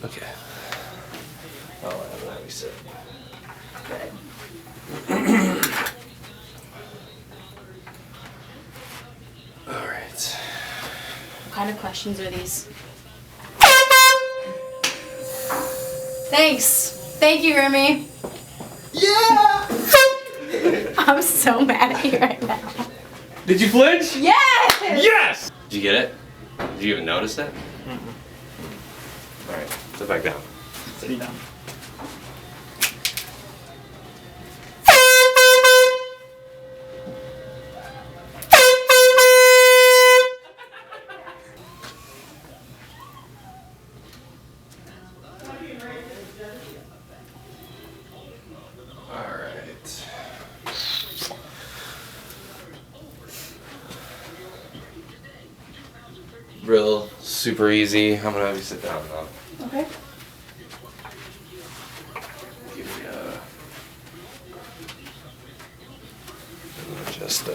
Okay. I'll have me sit. Good. All right. What kind of questions are these? Thanks. Thank you, Remy. Yeah! I'm so mad at you right now. Did you flinch? Yes! Yes! Did you get it? Did you even notice that? All right, sit back down. Sitting down. All right. Real super easy. I'm gonna have you sit down now. Okay. Give me just